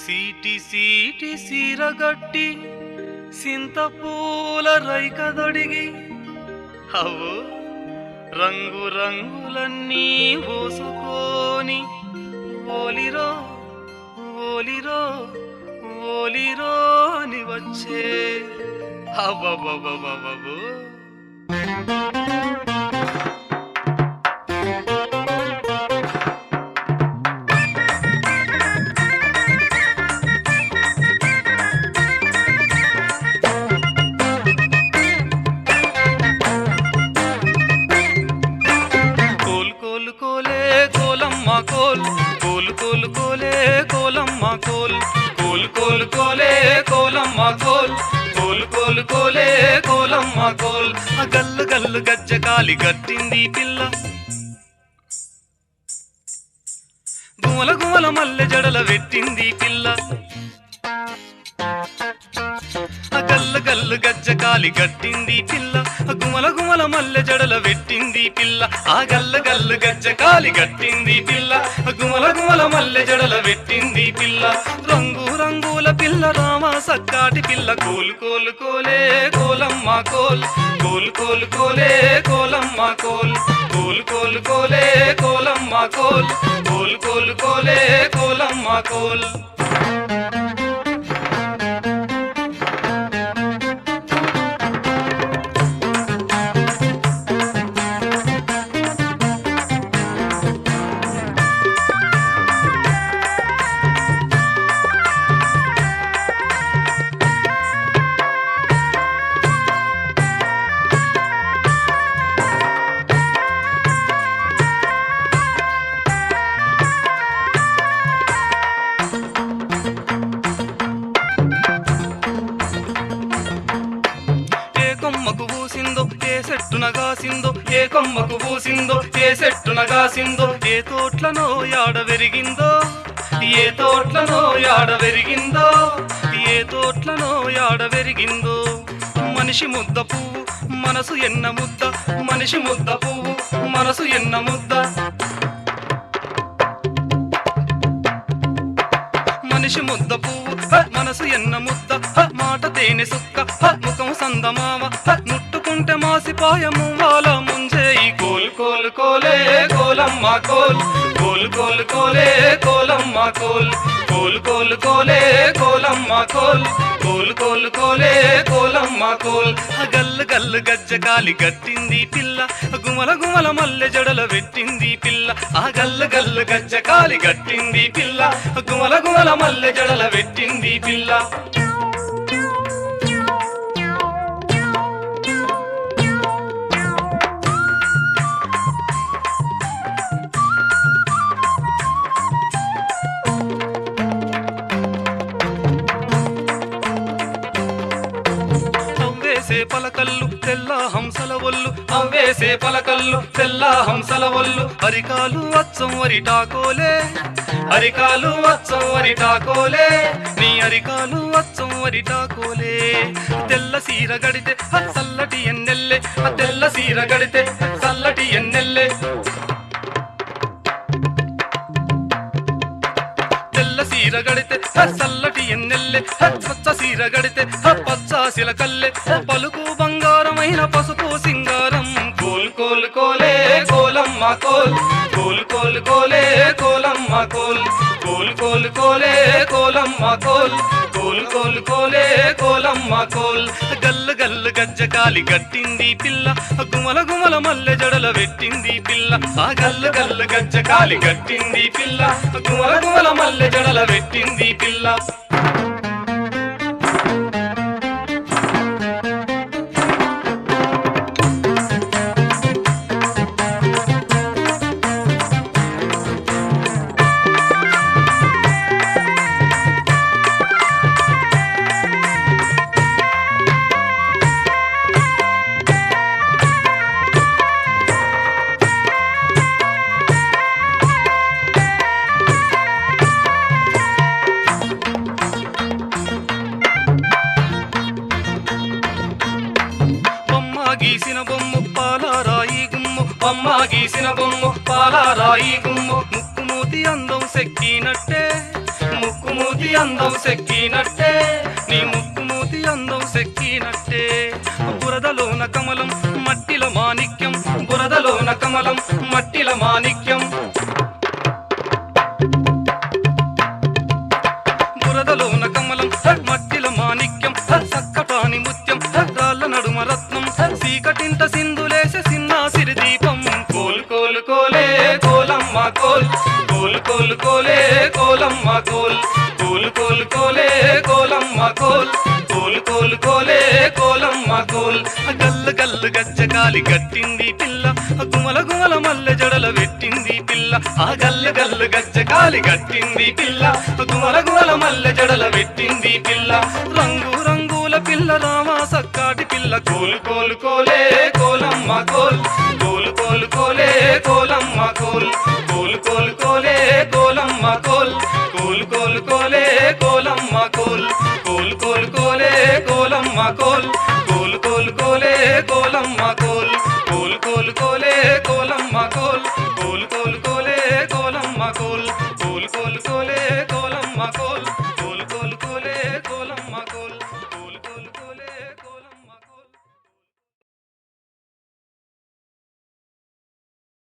సీటి సీటి సీరగట్టి సింతపూల రైకదొడిగి అవు రంగు రంగులన్నీ పోసుకొని ఓలిరో ఓలిరో ఓలిరో అని వచ్చే అబ్బబ్బబ్బబ్బబ్బో కోల్ కోల్ కోల్ కోలే కోలమ్మ కోల్ కోల్ కోల్ కోలే కోలమ్మ కోల్ కోల్ కోల్ కోలే కోలమ్మ కోల్ గల్లు గల్లు గజ్జ కాలి గట్టింది పిల్ల గుమల గుమల మల్లె జడల పెట్టింది పిల్ల గల్లు గల్లు గజ్జ కాలి గట్టింది పిల్ల గుమల గుమల మల్లె జడల పెట్టింది పిల్ల ఆ గల్లు గల్లు గజ్జ కాలి గట్టింది పిల్ల గుమల గుమల మల్లె జడల పెట్టింది పిల్ల రంగు రంగుల పిల్ల రామ సక్కాటి పిల్ల కోలు కోలు కోలే కోలమ్మ కోల్ కోలు కోలు కోలే కోలమ్మ కోల్ కోలు కోలు కోలే కోలమ్మ కోల్ కోలు కోలు కోలే కోలమ్మ కోల్ ఏ కొమ్మకు పూసిందో ఏ చెట్టున కాసిందో ఏ తోట్లనో యాడ వెరిగిందో ఏ తోట్లనో యాడ వెరిగిందో ఏ తోట్లనో యాడ వెరిగిందో మనిషి ముద్ద పువ్వు మనసు ఎన్న ముద్ద మనిషి ముద్ద పువ్వు మనసు ఎన్న ముద్ద మనిషి ముద్ద పువ్వు మనసు ఎన్న ముద్ద మాట తేనె సుక్క ముఖం సందమామ ముట్టుకుంటే మాసిపాయము వాళ్ళ ముంజేయి కోల్ కోల్ కోలే కోలమ్మ కోల్ కోల్ కోల్ కోలే కోలమ్మ కోల్ కోల్ కోల్ కోలే కోలమ్మ కోల్ కోల్ కోల్ కోలే కోలమ్మ కోల్ గల్లు గల్లు గజ్జ కాలి గట్టింది పిల్ల గుమల గుమల మల్లె జడల పెట్టింది పిల్ల ఆ గల్లు గల్లు గజ్జ కాలి గట్టింది పిల్ల గుమల గుమల మల్లె జడల పెట్టింది పిల్ల పలకల్లు తెల్ల హంసల ఒళ్ళు అవ్వేసే పలకల్లు తెల్ల హంసల ఒళ్ళు అరికాలు అచ్చం వరిటాకోలే అరికాలు అచ్చం వరిటాకోలే నీ అరికాలు అచ్చం వరిటాకోలే తెల్ల సీర గడితే చల్లటి ఎన్నెల్లే తెల్ల సీర గడితే చల్లటి ఎన్నెల్లే తెల్ల సీర గడితే చల్లటి ఎన్నెల్లే పచ్చ సీర గడితే పచ్చాసిల కల్లె పలుకు బంగారమైన పసుపు సింగారం కోల్ కోల్ కోలే కోలమ్మ కోల్ కోల్ కోల్ కోలే కోలమ్మ కోల్ కోల్ కోల్ కోలే కోలమ్మ కోల్ కోల్ కోల్ కోలే కోలమ్మ కోల్ గల్లు గల్లు గజ్జ కాలి గట్టింది పిల్ల గుమల గుమల మల్లె జడల పెట్టింది పిల్ల ఆ గల్లు గల్లు గజ్జ కాలి గట్టింది పిల్ల గుమల గుమల మల్లె జడల పెట్టింది పిల్ల గీసిన బొమ్ము పాలరాయి గుమ్ము అమ్మ గీసిన బొమ్ము పాలరాయి గుమ్ము ముక్కుమూతి అందం సెక్కినట్టే ముక్కుమూతి మూతి అందం సెక్కినట్టే నీ ముక్కు మూతి అందం సెక్కినట్టే బురదలోన కమలం మట్టిల మాణిక్యం బురదలోన కమలం మట్టిల మాణిక్యం బురదలోన కమలం మట్టిల మాణిక్యం సక్కటాని ముత్యం రాళ్ళ నడుమ రత్నం సీకటింట సింధులేసే సిన్నాసిరి దీపం కోల్ కోల్ కోలే కోలమ్మ కోల్ కోల్ కోల్ కోలే కోలమ్మ కోల్ కోల్ కోల్ కోలే కోలమ్మ కోల్ కోల్ కోల్ కోలే కోలమ్మ కోల్ గల్లు గల్లు గజ్జకాలి గట్టింది పిల్ల గుమల గుమల మల్లె జడల పెట్టింది పిల్ల ఆ గల్లు గల్లు గజ్జకాలి గట్టింది పిల్ల గుమల గుమల మల్లె జడల పెట్టింది పిల్ల రంగు రంగుల పిల్ల రామా సక్కాటి పిల్ల కోల్ కోల్ కోలే కోలమ్మ కోల్ కోల్ కోల్ కోలే కోలమ్మ కోల్ కోల్ కోల్ కోలే కోలమ్మ కోల్ కోల్ కోల్ కోలే కోలమ్మ కోల్ కోల్ కోల్ కోలే కోలమ్మ కోల్ కోల్ కోల్ కోలే కోలమ్మ కోల్ కోల్ కోల్ కోలే కోలమ్మ కోల్ కోల్ కోల్